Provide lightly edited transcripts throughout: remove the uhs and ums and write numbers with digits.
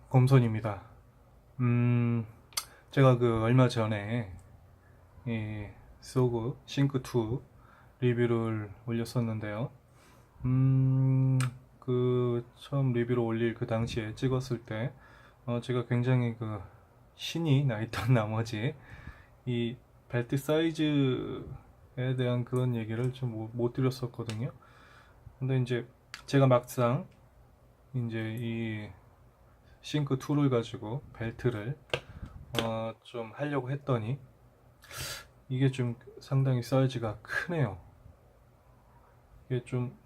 검선입니다. 제가 얼마 전에 이 소그 싱크2 리뷰를 올렸었는데요. 처음 리뷰를 올릴 그 당시에 찍었을 때, 제가 굉장히 신이 나 있던 나머지 이 벨트 사이즈에 대한 그런 얘기를 좀 못 드렸었거든요. 근데 이제 제가 막상 이제 이 싱크 2를 가지고 벨트를 좀 하려고 했더니 이게 좀 상당히 사이즈가 크네요. 이게 좀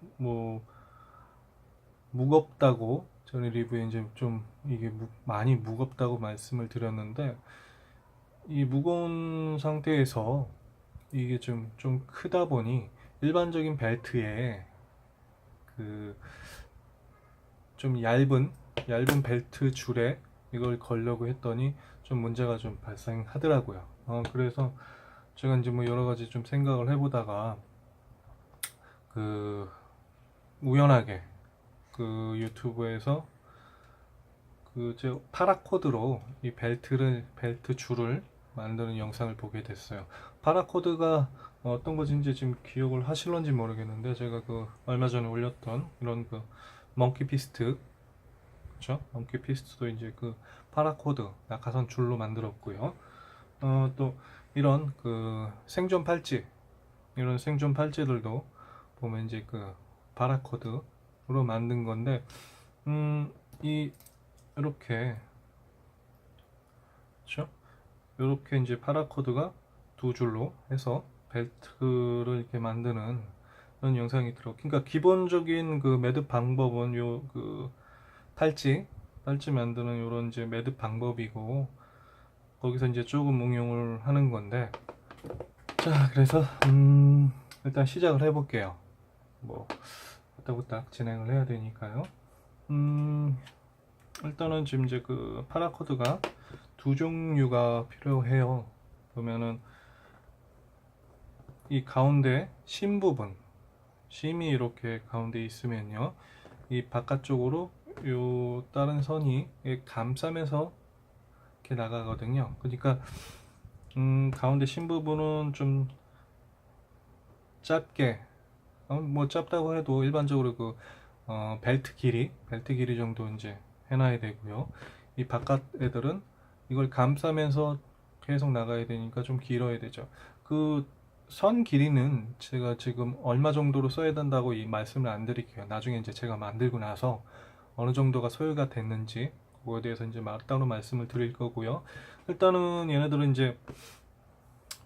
무겁다고 전에 리뷰에 이제 좀 이게 많이 무겁다고 말씀을 드렸는데, 이 무거운 상태에서 이게 좀 크다 보니 일반적인 벨트에 그 좀 얇은 벨트 줄에 이걸 걸려고 했더니 좀 문제가 좀 발생하더라고요. 그래서 제가 이제 여러 가지 좀 생각을 해보다가 우연하게 유튜브에서 제 파라코드로 이 벨트 줄을 만드는 영상을 보게 됐어요. 파라코드가 어떤 것인지 지금 기억을 하실런지 모르겠는데, 제가 얼마 전에 올렸던 이런 멍키 피스트, 그쵸? 멍키 피스트도 이제 파라코드 낙하산 줄로 만들었고요. 또 이런 생존 팔찌, 이런 생존 팔찌들도 보면 이제 파라코드로 만든 건데, 이렇게, 그렇죠? 이렇게 이제 파라코드가 두 줄로 해서 벨트를 이렇게 만드는 그런 영상이 그러니까 기본적인 매듭 방법은 팔찌 만드는 이런 이제 매듭 방법이고, 거기서 이제 조금 응용을 하는 건데, 자, 그래서 일단 시작을 해볼게요. 후딱후딱 진행을 해야 되니까요. 일단은 지금 이제 파라코드가 두 종류가 필요해요. 보면은 이 가운데 심 부분, 심이 이렇게 가운데 있으면요, 이 바깥쪽으로 요 다른 선이 감싸면서 이렇게 나가거든요. 그러니까 가운데 심 부분은 좀 짧게, 짧다고 해도 일반적으로 벨트 길이 정도 이제 해놔야 되고요. 이 바깥 애들은 이걸 감싸면서 계속 나가야 되니까 좀 길어야 되죠. 선 길이는 제가 지금 얼마 정도로 써야 된다고 이 말씀을 안 드릴게요. 나중에 이제 제가 만들고 나서 어느 정도가 소요가 됐는지 그거에 대해서 이제 따로 말씀을 드릴 거고요. 일단은 얘네들은 이제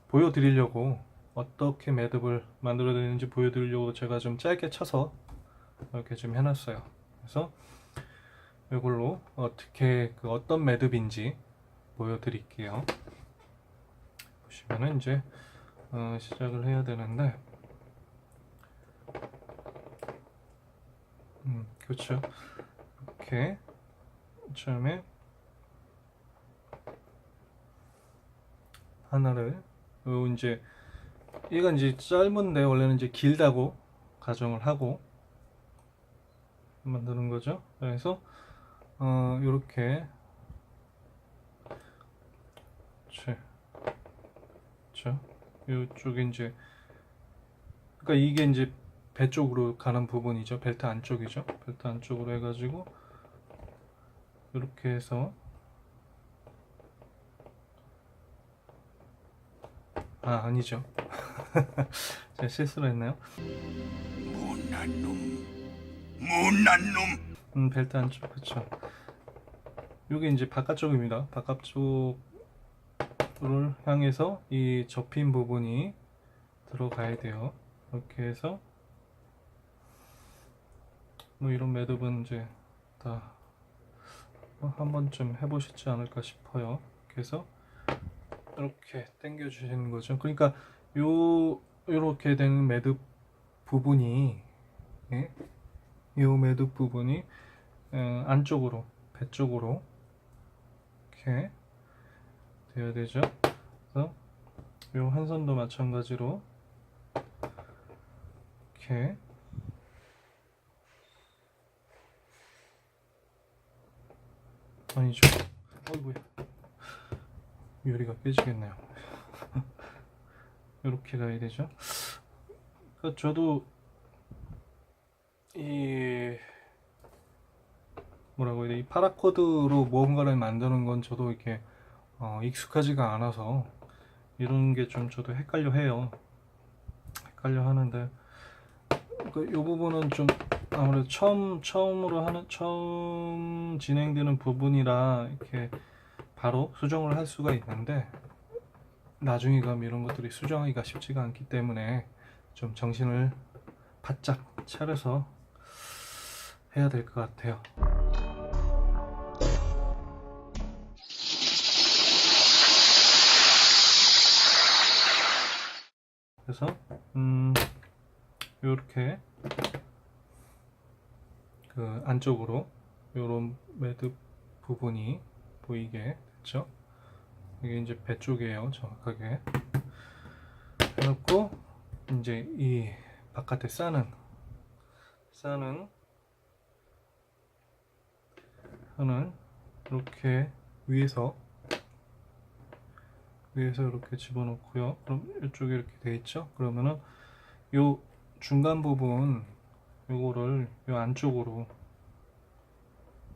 보여드리려고, 어떻게 매듭을 만들어야 되는지 보여드리려고 제가 좀 짧게 쳐서 이렇게 좀 해놨어요. 그래서 이걸로 어떻게 어떤 매듭인지 보여드릴게요. 보시면은 이제 시작을 해야 되는데, 그렇죠. 이렇게 처음에 하나를 이제 얘가 이제 짧은데 원래는 이제 길다고 가정을 하고 만드는 거죠. 그래서 이렇게 그렇죠. 이쪽에 이제, 그러니까 이게 이제 배 쪽으로 가는 부분이죠. 벨트 안쪽이죠. 벨트 안쪽으로 해가지고 이렇게 해서, 아니죠. 제가 실수를 했나요? 못난 놈. 벨트 안쪽, 그쵸. 이게 이제 바깥쪽입니다. 바깥쪽을 향해서 이 접힌 부분이 들어가야 돼요. 이렇게 해서 이런 매듭은 이제 다 한 번쯤 해보시지 않을까 싶어요. 그래서 이렇게 당겨 주시는 거죠. 그러니까 요렇게 된 매듭 부분이, 예? 요 매듭 부분이 안쪽으로, 배 쪽으로 이렇게 돼야 되죠. 그래서 요 한 선도 마찬가지로 이렇게 아니죠. 어이구야. 유리가 깨지겠네요. 이렇게 가야 되죠. 그러니까 저도 이 뭐라고 해야 돼? 이 파라코드로 무언가를 만드는 건 저도 이렇게 익숙하지가 않아서 이런 게 좀 저도 헷갈려 해요. 헷갈려 하는데 이 부분은 좀 아무래도 처음 진행되는 부분이라 이렇게 바로 수정을 할 수가 있는데 나중에 가면 이런 것들이 수정하기가 쉽지가 않기 때문에 좀 정신을 바짝 차려서 해야 될 것 같아요. 그래서 이렇게 그 안쪽으로 이런 매듭 부분이 보이게 됐죠. 이게 이제 배 쪽이에요. 정확하게 해놓고 이제 이 바깥에 싸는 선을 이렇게 위에서 이렇게 집어넣고요. 그럼 이쪽에 이렇게 돼 있죠. 그러면은 요 중간 부분 요거를 요 안쪽으로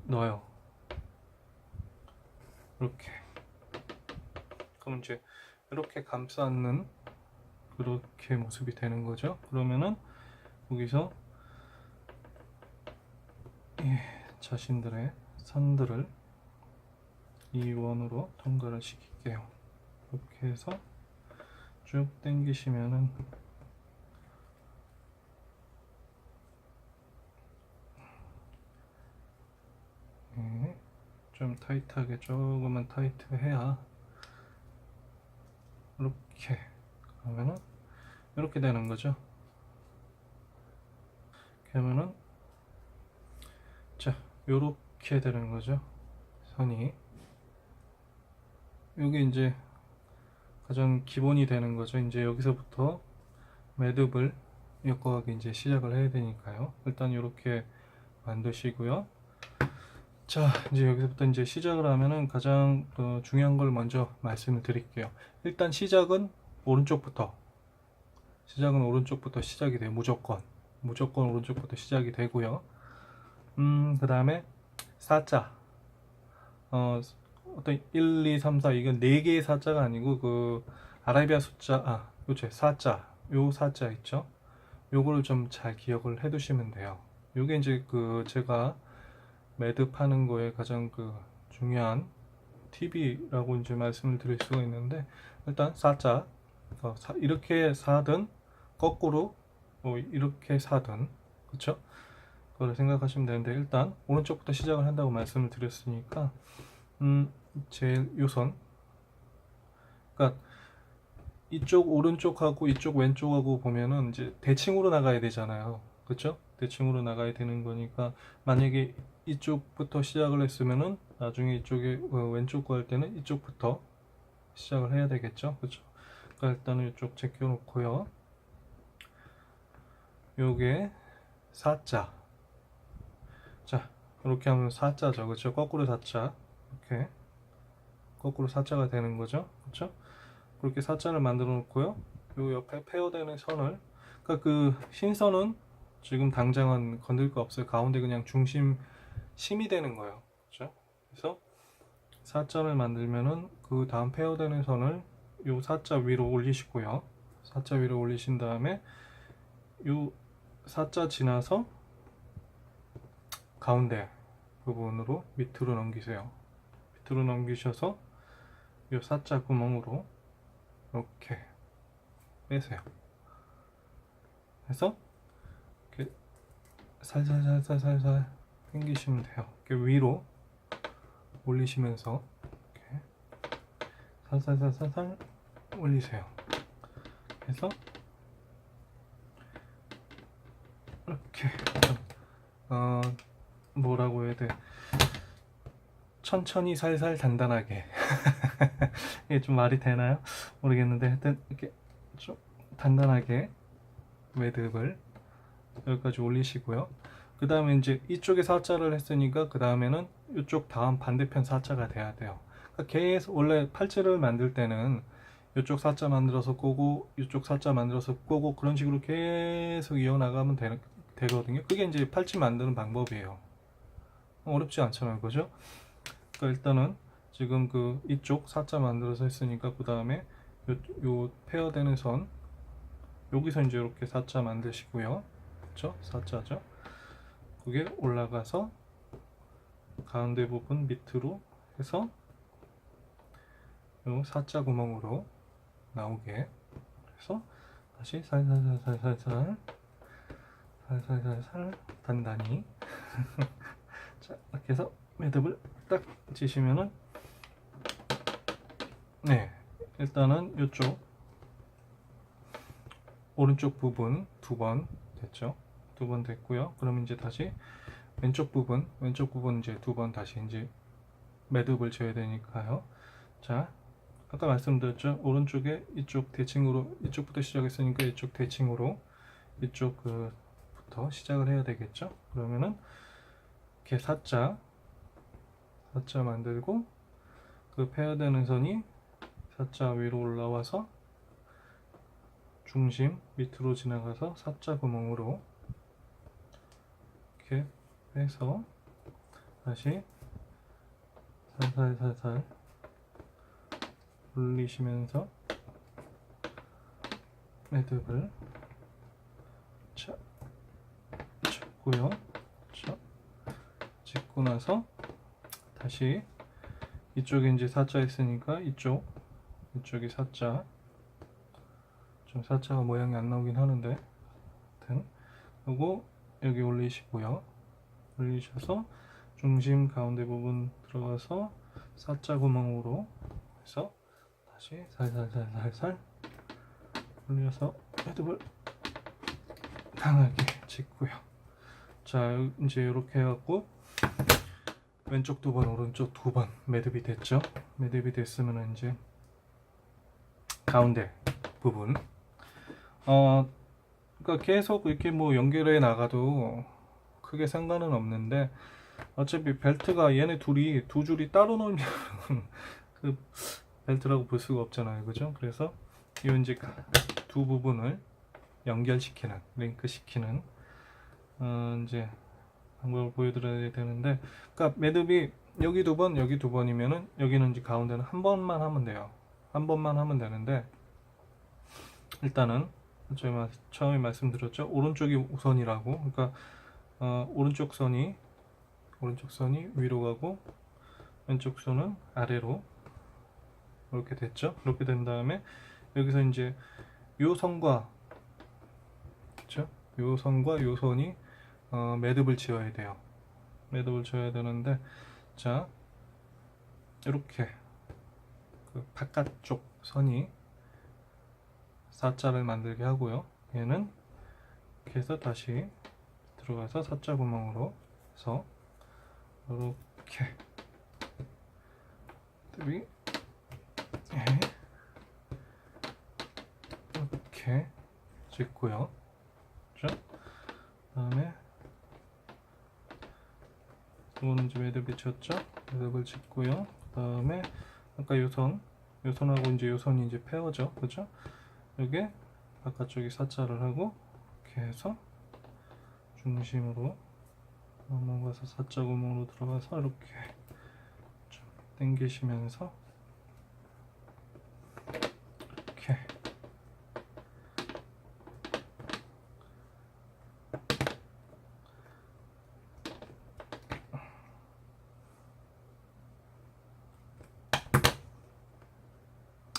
넣어요. 이렇게. 그럼 이제 이렇게 감싸는 그렇게 모습이 되는 거죠. 그러면은 여기서 자신들의 선들을 이 원으로 통과를 시킬게요. 이렇게 해서 쭉 당기시면은 좀 타이트하게 조금만 타이트해야 이렇게 그러면은 이렇게 되는 거죠. 이렇게 하면은 자 요렇게 되는 거죠. 선이 요게 이제 가장 기본이 되는 거죠. 이제 여기서부터 매듭을 엮어가기 이제 시작을 해야 되니까요. 일단 이렇게 만드시고요. 자 이제 여기서부터 이제 시작을 하면은 가장 중요한 걸 먼저 말씀을 드릴게요. 일단 시작은 오른쪽부터 시작이 돼요. 무조건 오른쪽부터 시작이 되고요. 그 다음에 4자 어떤 1, 2, 3, 4 이건 4개의 4자가 아니고 그 아라비아 숫자 요새 4자 요 4자 있죠. 요거를 좀 잘 기억을 해 두시면 돼요. 요게 이제 그 제가 매듭하는 거에 가장 그 중요한 팁이라고 이제 말씀을 드릴 수가 있는데 일단 4자 이렇게 사든 거꾸로 이렇게 사든 그쵸? 그걸 생각하시면 되는데 일단 오른쪽부터 시작을 한다고 말씀을 드렸으니까 제일 요선 그러니까 이쪽 오른쪽하고 이쪽 왼쪽하고 보면은 이제 대칭으로 나가야 되잖아요. 그쵸? 대칭으로 나가야 되는 거니까 만약에 이쪽부터 시작을 했으면은 나중에 이쪽에 왼쪽 거 할 때는 이쪽부터 시작을 해야 되겠죠. 그쵸? 그러니까 일단은 이쪽 제껴 놓고요. 요게 4자 자 이렇게 하면 4자죠. 그쵸? 거꾸로 4자 이렇게 거꾸로 4자가 되는 거죠. 그쵸? 그렇게 4자를 만들어 놓고요. 요 옆에 페어되는 선을 그러니까 그 신선은 지금 당장은 건들 거 없어요. 가운데 그냥 중심 심이 되는 거예요. 그렇죠? 그래서 4자를 만들면은 그 다음 페어되는 선을 요 4자 위로 올리시고요. 4자 위로 올리신 다음에 요 4자 지나서 가운데 부분으로 밑으로 넘기세요. 밑으로 넘기셔서 요 4자 구멍으로 이렇게 빼세요. 그래서 이렇게 살살 당기시면 돼요. 이렇게 위로 올리시면서 이렇게 살살 올리세요. 그래서 이렇게 뭐라고 해야 돼? 천천히 살살 단단하게 이게 좀 말이 되나요? 모르겠는데 하여튼 이렇게 좀 단단하게 매듭을 여기까지 올리시고요. 그 다음에 이제 이쪽에 4자를 했으니까 그 다음에는 이쪽 다음 반대편 사자가 돼야 돼요. 그러니까 계속 원래 팔찌를 만들 때는 이쪽 사자 만들어서 꼬고 이쪽 사자 만들어서 꼬고 그런 식으로 계속 이어나가면 되거든요. 그게 이제 팔찌 만드는 방법이에요. 어렵지 않잖아요, 그죠? 그러니까 일단은 지금 그 이쪽 사자 만들어서 했으니까 그 다음에 요 페어되는 선 여기서 이제 이렇게 사자 만드시고요. 그렇죠? 사자죠. 그게 올라가서 가운데 부분 밑으로 해서 요 사자 구멍으로 나오게 해서 다시 살살살살살살 살살살살 단단히 자, 이렇게 해서 매듭을 딱 지시면은 네, 일단은 이쪽 오른쪽 부분 2번 됐죠? 2번 됐고요. 그럼 이제 다시 왼쪽 부분 이제 2번 다시 이제 매듭을 지어야 되니까요. 자, 아까 말씀드렸죠? 오른쪽에 이쪽 대칭으로 이쪽부터 시작했으니까 이쪽 대칭으로 이쪽 부터 시작을 해야 되겠죠? 그러면은 이렇게 사자 만들고 그 페어되는 선이 사자 위로 올라와서 중심 밑으로 지나가서 사자 구멍으로 이렇게 빼서 다시 살살살살 올리시면서 매듭을 짚고요. 짚고 나서 다시 이쪽에 이제 사자 있으니까 이쪽이 사자 좀 사자가 모양이 안 나오긴 하는데 하여튼 그리고 여기 올리시고요. 올리셔서 중심 가운데 부분 들어가서 사자 구멍으로 해서 다시 살살살살살 올려서 매듭을 강하게 짚고요. 자, 이제 이렇게 해갖고 왼쪽 2번 오른쪽 2번 매듭이 됐죠. 매듭이 됐으면 이제 가운데 부분 그러니까 계속 이렇게 뭐 연결해 나가도 크게 상관은 없는데 어차피 벨트가 얘네 둘이 두 줄이 따로 놀면 그 벨트라고 볼 수가 없잖아요, 그죠? 그래서 이 이제 두 부분을 연결시키는 링크 시키는 이제 방법을 보여드려야 되는데, 그러니까 매듭이 여기 2번 여기 2번이면은 여기는 이제 가운데는 한 번만 하면 돼요. 한 번만 하면 되는데 일단은 제가 처음에 말씀드렸죠, 오른쪽이 우선이라고. 그러니까 오른쪽 선이 위로 가고 왼쪽 선은 아래로 이렇게 됐죠. 이렇게 된 다음에 여기서 이제 요 선과 그렇죠? 요 선과 요 선이 매듭을 지어야 돼요. 매듭을 지어야 되는데, 자, 이렇게 그 바깥쪽 선이 사자를 만들게 하고요. 얘는 이렇게 해서 다시 들어가서 사자 구멍으로 해서 이렇게 매듭이 이렇게 짓고요. 그렇죠? 그다음에 이거는 이제 매듭이 쳤죠? 매듭을 짓고요. 그다음에 아까 요선하고 이제 요선이 이제 페어죠, 그죠? 여기 바깥쪽에 사자를 하고 이렇게 해서 중심으로 넘어가서 사자 구멍으로 들어가서 이렇게 좀 당기시면서 이렇게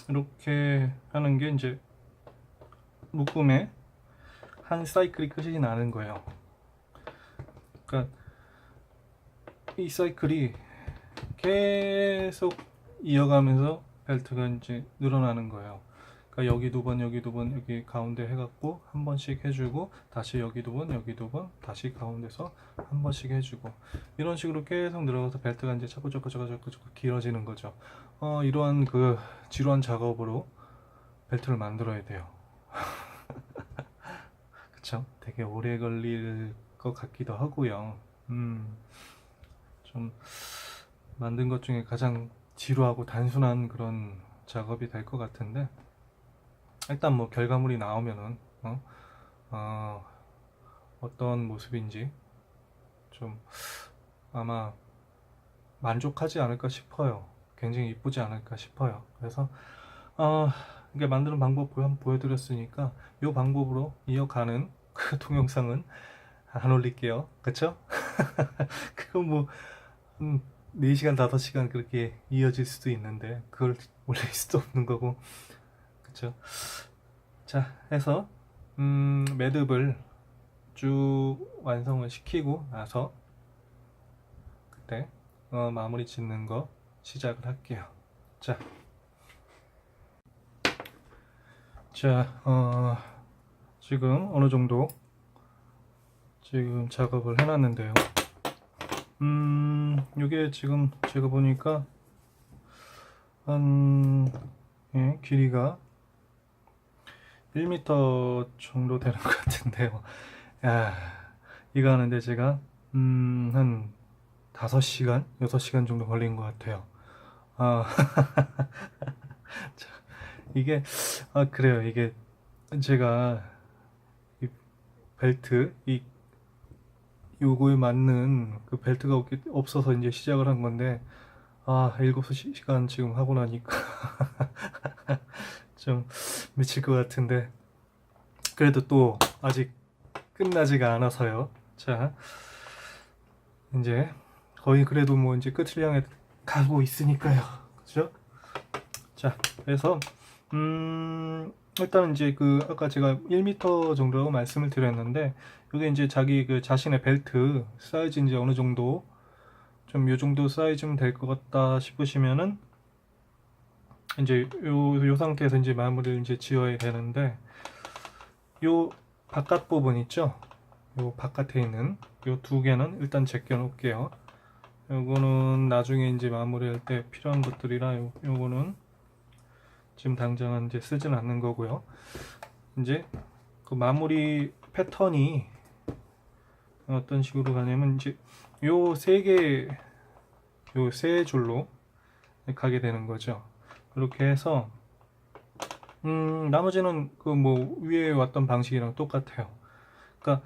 이렇게 하는 게 이제 묶음의 한 사이클이 끝이 나는 거예요. 그러니까 이 사이클이 계속 이어가면서 벨트가 이제 늘어나는 거예요. 그러니까 여기 2번 여기 2번 여기 가운데 해갖고 한 번씩 해주고 다시 여기 2번 여기 2번 다시 가운데서 한 번씩 해주고 이런 식으로 계속 늘어가서 벨트가 이제 자꾸 길어지는 거죠. 이러한 그 지루한 작업으로 벨트를 만들어야 돼요. 그쵸? 되게 오래 걸릴 것 같기도 하고요. 좀 만든 것 중에 가장 지루하고 단순한 그런 작업이 될 것 같은데, 일단 뭐 결과물이 나오면은 어떤 모습인지 좀 아마 만족하지 않을까 싶어요. 굉장히 이쁘지 않을까 싶어요. 그래서 이게 만드는 방법 한번 보여드렸으니까 이 방법으로 이어가는 그 동영상은 안 올릴게요. 그쵸? 그거 뭐 4시간 5시간 그렇게 이어질 수도 있는데 그걸 올릴 수도 없는 거고, 그쵸? 자, 해서 매듭을 쭉 완성을 시키고 나서 그때 마무리 짓는 거 시작을 할게요. 자, 지금 어느 정도 지금 작업을 해놨는데요. 이게 지금 제가 보니까 길이가 1m 정도 되는 것 같은데요. 야, 이거 하는데 제가 한 5시간, 6시간 정도 걸린 것 같아요. 자, 이게 그래요. 이게 제가 이 벨트 요거에 맞는 그 벨트가 없어서 이제 시작을 한 건데 7시간 지금 하고 나니까 좀 미칠 것 같은데, 그래도 또 아직 끝나지가 않아서요. 자, 이제 거의 그래도 뭐 이제 끝을 향해 가고 있으니까요. 그죠? 자, 그래서 일단 이제 아까 제가 1m 정도라고 말씀을 드렸는데, 이게 이제 자기 자신의 벨트 사이즈 이제 어느 정도 좀 요 정도 사이즈면 될 것 같다 싶으시면은 이제 요 상태에서 이제 마무리를 이제 지어야 되는데, 요 바깥 부분 있죠? 요 바깥에 있는 요 2개는 일단 제껴 놓을게요. 요거는 나중에 이제 마무리할 때 필요한 것들이라 요거는 지금 당장은 이제 쓰진 않는 거고요. 이제 그 마무리 패턴이 어떤 식으로 가냐면 이제 요 3줄로 가게 되는 거죠. 그렇게 해서 나머지는 뭐 위에 왔던 방식이랑 똑같아요. 그러니까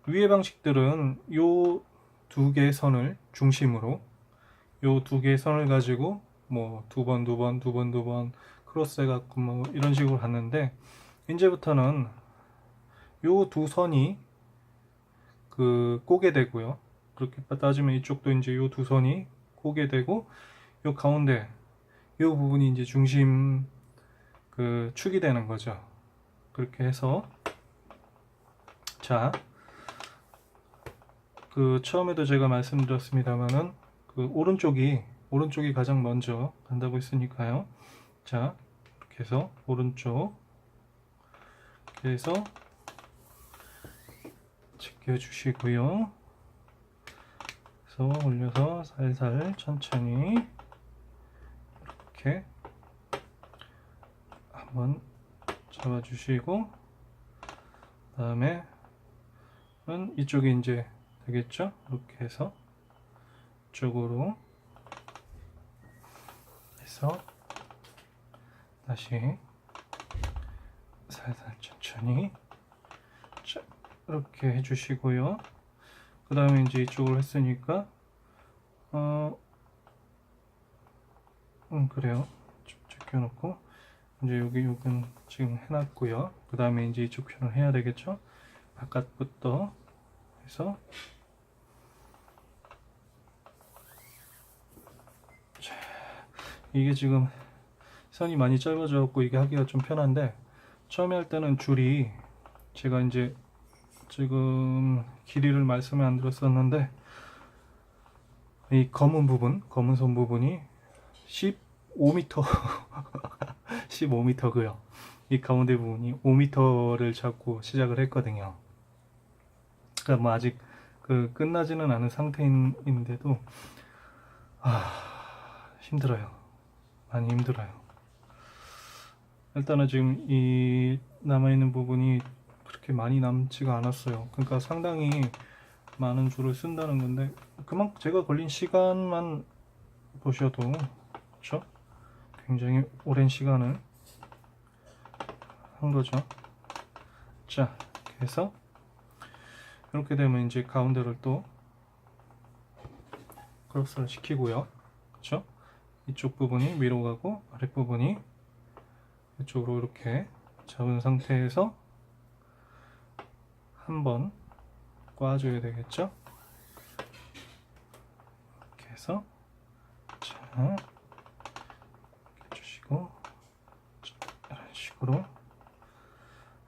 위의 방식들은 요 2개의 선을 중심으로 요 2개의 선을 가지고 뭐 2번, 2번, 2번, 2번 크로스 해갖고 뭐 이런 식으로 갔는데, 이제부터는 요 2선이 꼬게 되고요. 그렇게 따지면 이쪽도 이제 요 2선이 꼬게 되고, 요 가운데 요 부분이 이제 중심 축이 되는 거죠. 그렇게 해서 자, 처음에도 제가 말씀드렸습니다만은 오른쪽이 가장 먼저 간다고 했으니까요. 자, 이렇게 해서 오른쪽 이렇게 해서 제껴 주시고요. 그래서 올려서 살살 천천히 이렇게 한번 잡아주시고, 그 다음에는 이쪽이 이제 되겠죠? 이렇게 해서 이쪽으로 해서 다시 살살 천천히 이렇게 해주시고요. 그 다음에 이제 이쪽으로 했으니까 그래요. 쭉 제껴놓고 이제 여기는 지금 해놨고요. 그 다음에 이제 이쪽 편을 해야 되겠죠. 바깥부터 해서 자, 이게 지금 선이 많이 짧아져 갖고 이게 하기가 좀 편한데, 처음에 할 때는 줄이 제가 이제 지금 길이를 말씀을 안 드렸었는데, 이 검은 선 부분이 15m 15m고요. 이 가운데 부분이 5m를 잡고 시작을 했거든요. 그러니까 뭐 아직 끝나지는 않은 상태인데도 힘들어요. 많이 힘들어요. 일단은 지금 이 남아있는 부분이 그렇게 많이 남지가 않았어요. 그러니까 상당히 많은 줄을 쓴다는 건데, 그만큼 제가 걸린 시간만 보셔도 그렇죠? 굉장히 오랜 시간을 한 거죠. 자, 그래서 이렇게 되면 이제 가운데를 또 크로스를 시키고요. 그렇죠? 이쪽 부분이 위로 가고 아랫부분이 이쪽으로 이렇게 잡은 상태에서 한번 꽈줘야 되겠죠? 이렇게 해서 자, 이렇게 해주시고 이런 식으로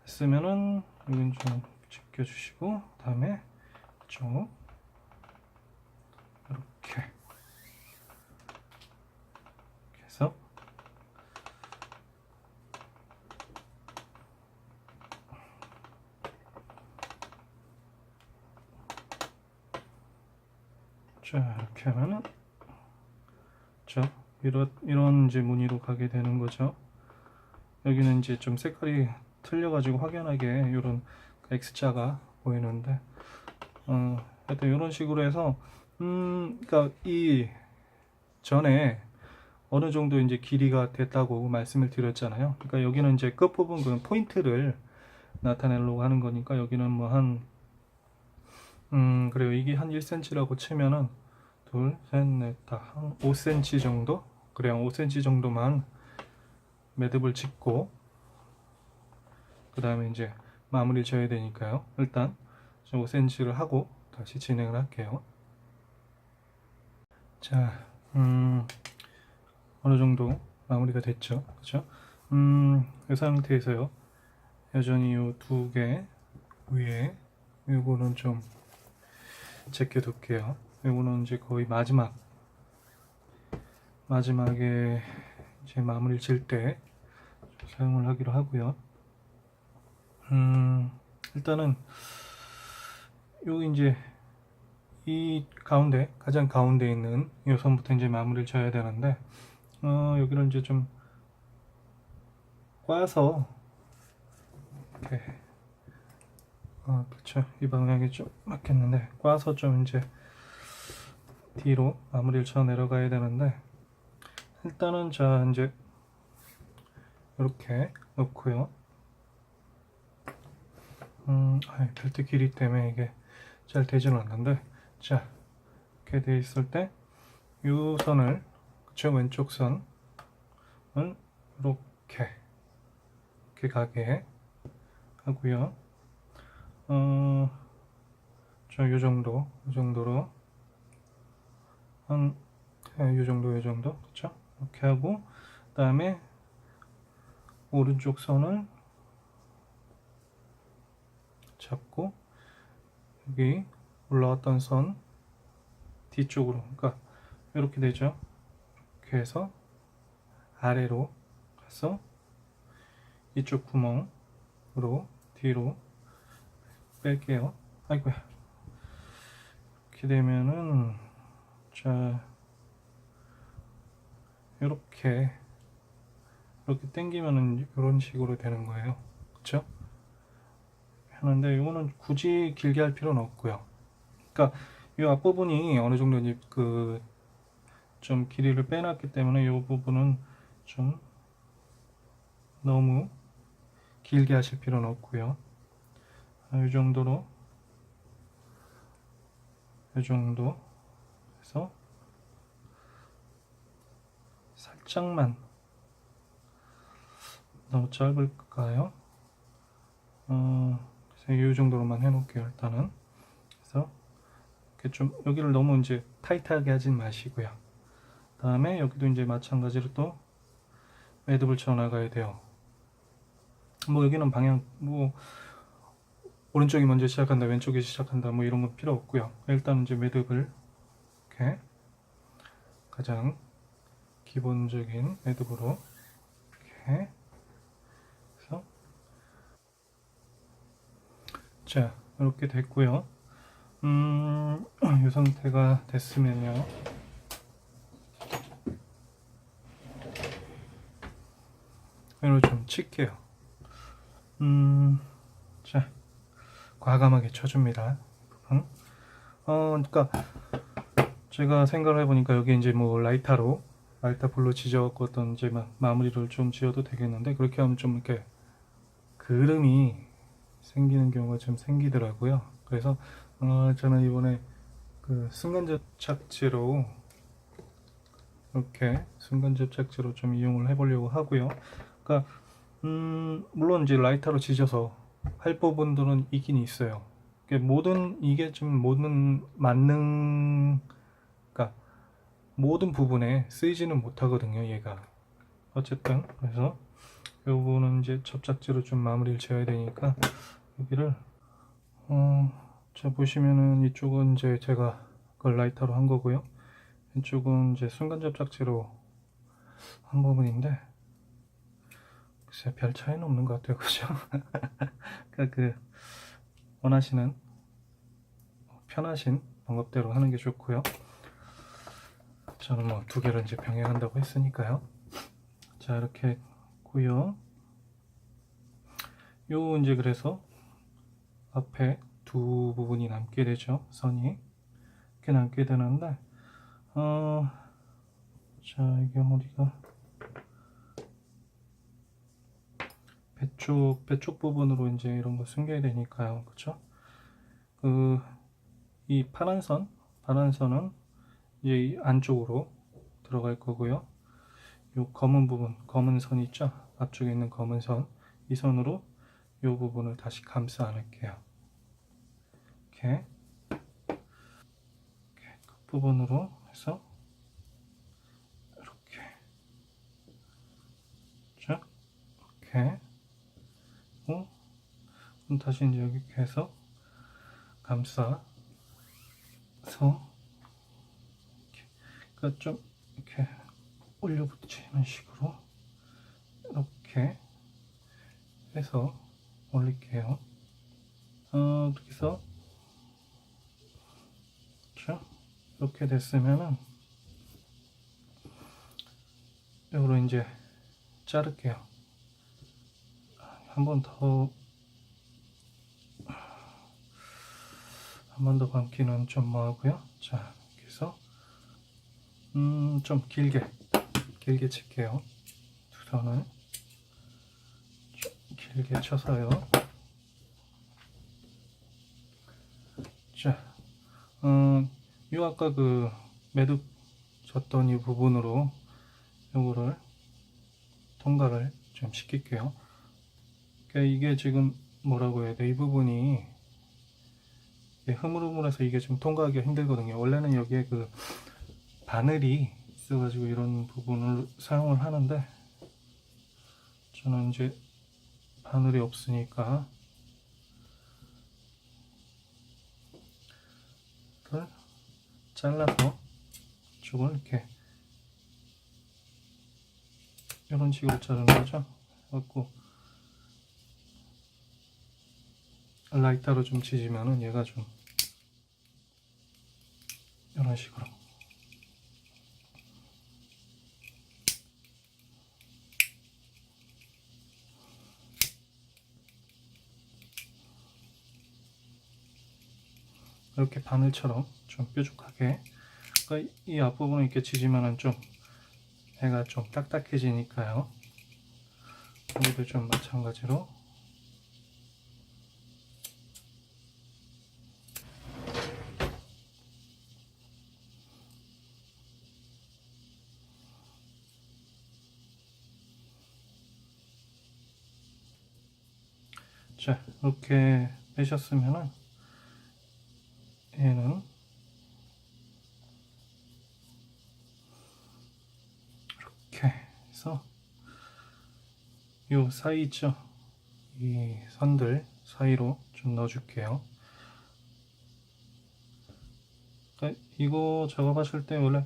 했으면은 여긴 좀 제껴주시고 다음에 이쪽 이렇게 해서 자, 이렇게 하면은 자, 이런 이제 무늬로 가게 되는 거죠. 여기는 이제 좀 색깔이 틀려가지고 확연하게 이런 X자가 보이는데, 하여튼 이런 식으로 해서, 그러니까 이 전에 어느 정도 이제 길이가 됐다고 말씀을 드렸잖아요. 그러니까 여기는 이제 끝부분 그 포인트를 나타내려고 하는 거니까 여기는 뭐 그래요. 이게 한 1cm라고 치면은 둘, 셋, 넷, 다 한 5cm 정도? 그래요. 5cm 정도만 매듭을 짓고 그 다음에 이제 마무리 져야 되니까요. 일단 5cm를 하고 다시 진행을 할게요. 자, 어느 정도 마무리가 됐죠. 그렇죠? 이 상태에서요. 여전히 이 두 개 위에 요거는 좀 제껴 둘게요. 요거는 이제 거의 마지막에 이제 마무리를 질 때 사용을 하기로 하고요. 일단은 요 이제 이 가운데 가장 가운데 있는 이 선부터 이제 마무리를 져야 되는데 여기를 이제 좀 꽈서 이렇게 그렇죠. 이 방향이 좀 맞겠는데 꽈서 좀 이제 뒤로 마무리를 쳐 내려가야 되는데 일단은 자 이제 이렇게 놓고요. 벨트 길이 때문에 이게 잘 되지는 않는데 자 이렇게 돼 있을 때 이 선을 그쵸 왼쪽 선을 이렇게 가게 하고요. 요 정도로 한 요 정도 그쵸 이렇게 하고 그 다음에 오른쪽 선을 잡고 여기 올라왔던 선 뒤쪽으로 그러니까 이렇게 되죠. 이렇게 해서 아래로 가서 이쪽 구멍으로 뒤로 뺄게요. 아이고야. 이렇게 되면은 자 이렇게 당기면은 이런 식으로 되는 거예요. 그쵸? 하는데 이거는 굳이 길게 할 필요는 없고요. 그러니까 이 앞부분이 어느 정도 이제 좀 길이를 빼놨기 때문에 이 부분은 좀 너무 길게 하실 필요는 없고요. 이 정도 해서 살짝만 너무 짧을까요? 그래서 이 정도로만 해놓을게요. 일단은 그래서 이렇게 좀 여기를 너무 이제 타이트하게 하진 마시고요. 다음에 여기도 이제 마찬가지로 또 매듭을 쳐 나가야 돼요. 뭐 여기는 방향 뭐 오른쪽이 먼저 시작한다, 왼쪽이 시작한다 뭐 이런 건 필요 없고요. 일단 이제 매듭을 이렇게 가장 기본적인 매듭으로 이렇게 해서 자 이렇게 됐고요. 이 상태가 됐으면요. 이걸 좀 칠게요. 자 과감하게 쳐줍니다. 그러니까 제가 생각을 해보니까 여기 이제 뭐 라이터 불로 지져갖고 어떤 이제 마무리를 좀 지어도 되겠는데, 그렇게 하면 좀 이렇게 그름이 생기는 경우가 좀 생기더라고요. 그래서 저는 이번에 그 순간접착제로, 이렇게 순간접착제로 좀 이용을 해보려고 하고요. 그러니까 물론 이제 라이터로 지져서 할 부분들은 있긴 있어요. 이게 좀 그러니까 모든 부분에 쓰이지는 못하거든요, 얘가. 어쨌든 그래서 이 부분은 이제 접착제로 좀 마무리를 지어야 되니까, 여기를 자 보시면은 이쪽은 이제 제가 그걸 라이터로 한 거고요. 이쪽은 이제 순간 접착제로 한 부분인데, 글쎄 별 차이는 없는 것 같아요, 그죠? 그러니까 그 원하시는 편하신 방법대로 하는 게 좋고요. 저는 뭐 두 개를 이제 병행한다고 했으니까요. 자, 이렇게 했고요. 요 이제 그래서 앞에 두 부분이 남게 되죠. 선이 이렇게 남게 되는데, 자, 이게 어디가 배쪽 부분으로 이제 이런 거 숨겨야 되니까요, 그쵸? 이 파란 선은 이제 이 안쪽으로 들어갈 거고요. 요 검은 부분, 검은 선 있죠? 앞쪽에 있는 검은 선, 이 선으로 요 부분을 다시 감싸 안을게요. 이렇게 끝부분으로 해서 이렇게, 자, 이렇게. 그럼 다시 이제 여기 해서 감싸서, 이렇게, 그러니까 좀 이렇게 올려 붙이는 식으로 이렇게 해서 올릴게요. 이렇게 해서, 자, 이렇게 됐으면은 이거로 이제 자를게요. 한 번 더 감기는 좀 뭐하고요. 자, 이렇게 해서 좀 길게 칠게요. 두 선을 좀 길게 쳐서요. 자, 요 아까 그 매듭 졌던 이 부분으로 요거를 통과를 좀 시킬게요. 그러니까 이게 지금 뭐라고 해야 돼? 이 부분이 흐물흐물해서 이게 좀 통과하기가 힘들거든요. 원래는 여기에 그 바늘이 있어가지고 이런 부분을 사용을 하는데, 저는 이제 바늘이 없으니까 이걸 잘라서 이쪽을 이렇게 이런 식으로 자르는 거죠. 그래갖고 라이터로 좀 지지면은 얘가 좀 이런 식으로 이렇게 바늘처럼 좀 뾰족하게, 그러니까 이 앞부분을 이렇게 지지면은 좀 얘가 좀 딱딱해지니까요. 여기도 좀 마찬가지로 자, 이렇게 빼셨으면은 얘는 이렇게 해서 요 사이 있죠? 이 선들 사이로 좀 넣어줄게요. 그러니까 이거 작업하실 때 원래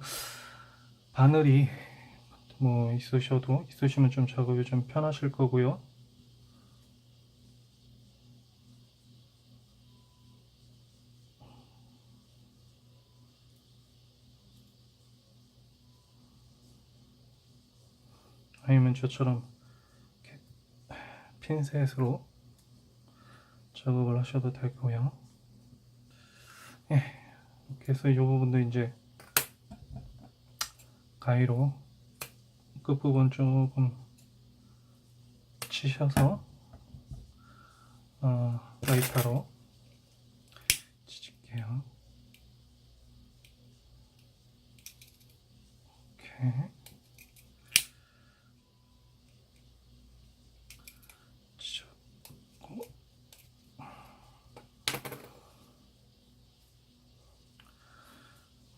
바늘이 뭐 있으시면 좀 작업이 좀 편하실 거고요. 아니면 저처럼 이렇게 핀셋으로 작업을 하셔도 되고요. 예, 이렇게 해서 이 부분도 이제 가위로 끝부분 조금 치셔서 라이터로 지질게요. 이렇게 치셨고,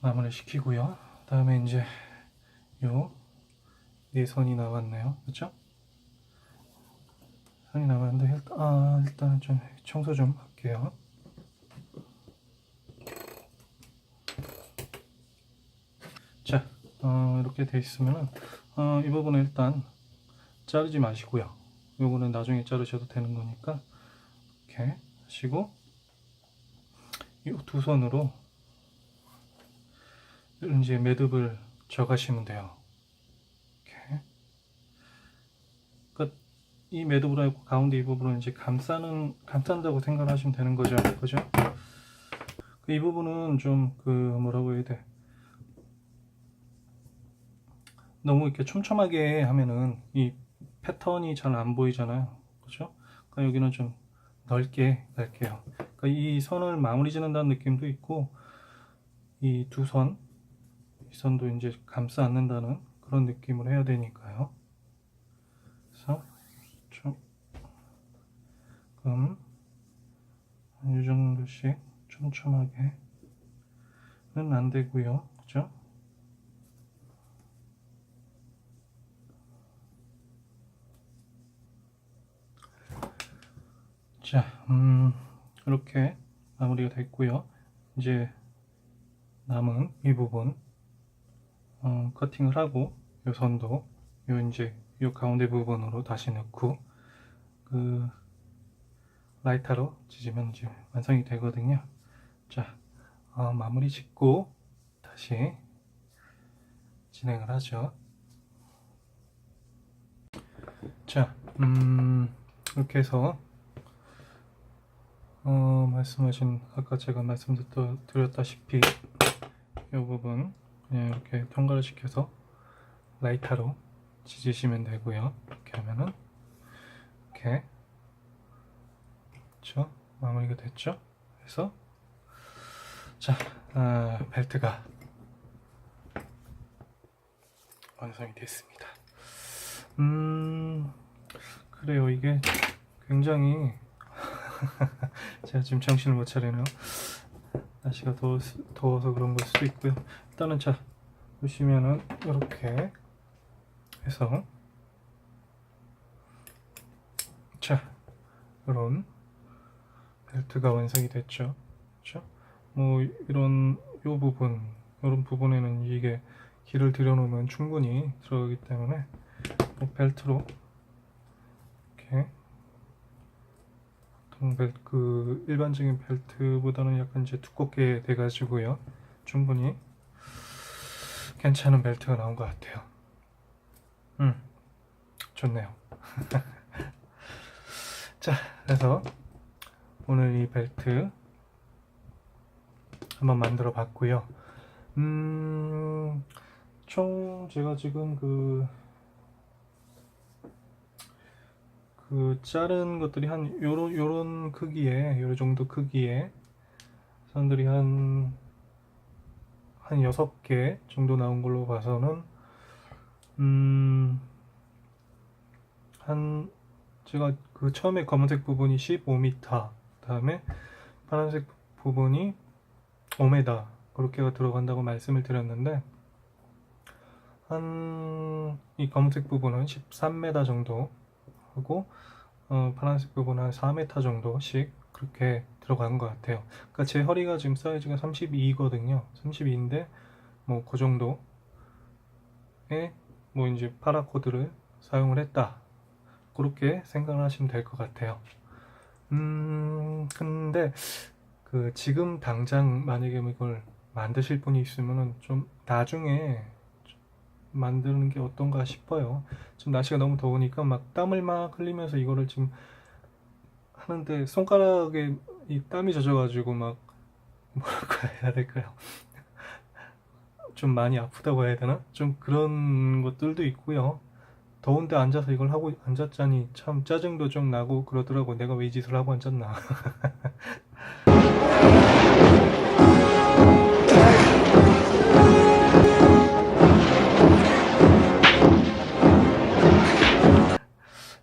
마무리 시키고요. 다음에 이제 요 네 선이 남았네요. 그렇죠? 선이 남았는데 일단은 좀 청소 좀 할게요. 자, 이렇게 돼 있으면은 이 부분은 일단 자르지 마시고요. 요거는 나중에 자르셔도 되는 거니까 이렇게 하시고, 이 두 손으로 이제 매듭을 져가시면 돼요. 이렇게. 그러니까 이 매듭으로 하고 가운데 이 부분은 이제 감싼다고 생각하시면 되는 거죠. 그죠? 이 부분은 좀 뭐라고 해야 돼? 너무 이렇게 촘촘하게 하면은 이 패턴이 잘 안 보이잖아요. 그죠? 그러니까 여기는 좀 넓게 갈게요. 그러니까 이 선을 마무리 짓는다는 느낌도 있고, 이 두 선, 이 선도 이제 감싸 안는다는 그런 느낌을 해야 되니까요. 그래서 조금 이 정도씩 촘촘하게는 안 되고요. 그죠? 자, 이렇게 마무리가 됐고요. 이제 남은 이 부분 커팅을 하고, 요 선도 이제 요 가운데 부분으로 다시 넣고 라이터로 지지면 이제 완성이 되거든요. 자, 마무리 짓고 다시 진행을 하죠. 자, 이렇게 해서 아까 제가 말씀드렸다시피 이 부분 그냥 이렇게 통과를 시켜서 라이터로 지지시면 되고요. 이렇게 하면은 이렇게 그렇죠? 마무리가 됐죠? 그래서 자, 벨트가 완성이 됐습니다. 그래요. 이게 굉장히 제가 지금 정신을 못 차리네요. 날씨가 더워서 그런 걸 수도 있고요. 일단은 자, 보시면은 이렇게 해서 자, 이런 벨트가 완성이 됐죠. 그렇죠? 뭐 이런 부분에는 이게 길을 들여놓으면 충분히 들어가기 때문에 벨트로 이렇게 일반적인 벨트보다는 약간 이제 두껍게 돼가지고요. 충분히 괜찮은 벨트가 나온 것 같아요. 좋네요. 자, 그래서 오늘 이 벨트 한번 만들어 봤고요. 총 제가 지금 자른 것들이 한 요런 크기에, 요 정도 크기에 선들이 한 6개 정도 나온 걸로 봐서는 제가 처음에 검은색 부분이 15m, 다음에 파란색 부분이 5m 그렇게가 들어간다고 말씀을 드렸는데, 이 검은색 부분은 13m 정도 하고 파란색 부분은 한 4m 정도씩 그렇게 들어간 것 같아요. 그러니까 제 허리가 지금 사이즈가 32거든요. 32인데 뭐 그 정도에 뭐 이제 파라코드를 사용을 했다, 그렇게 생각을 하시면 될 것 같아요. 근데 지금 당장 만약에 이걸 만드실 분이 있으면은 좀 나중에 만드는 게 어떤가 싶어요. 지금 날씨가 너무 더우니까 막 땀을 막 흘리면서 이거를 지금 하는데 손가락에 이 땀이 젖어가지고 막 뭐라고 해야 될까요? 좀 많이 아프다고 해야 되나? 좀 그런 것들도 있고요. 더운데 앉아서 이걸 하고 앉았자니 참 짜증도 좀 나고 그러더라고. 내가 왜 이 짓을 하고 앉았나.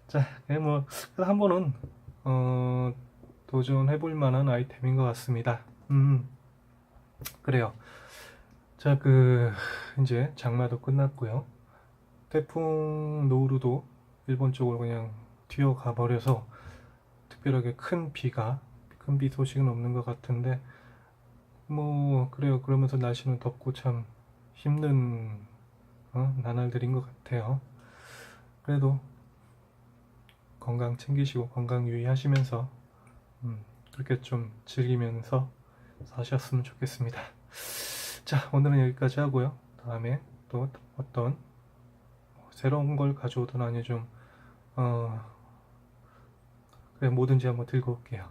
자, 뭐 한 번은 도전해볼 만한 아이템인 것 같습니다. 그래요. 자, 이제 장마도 끝났고요. 태풍 노루도 일본 쪽으로 그냥 튀어가 버려서 특별하게 큰 비 소식은 없는 것 같은데, 뭐, 그래요. 그러면서 날씨는 덥고 참 힘든 나날들인 것 같아요. 그래도 건강 챙기시고 건강 유의하시면서 그렇게 좀 즐기면서 사셨으면 좋겠습니다. 자, 오늘은 여기까지 하고요. 다음에 또 어떤 새로운 걸 가져오든 아니 그래, 뭐든지 한번 들고 올게요.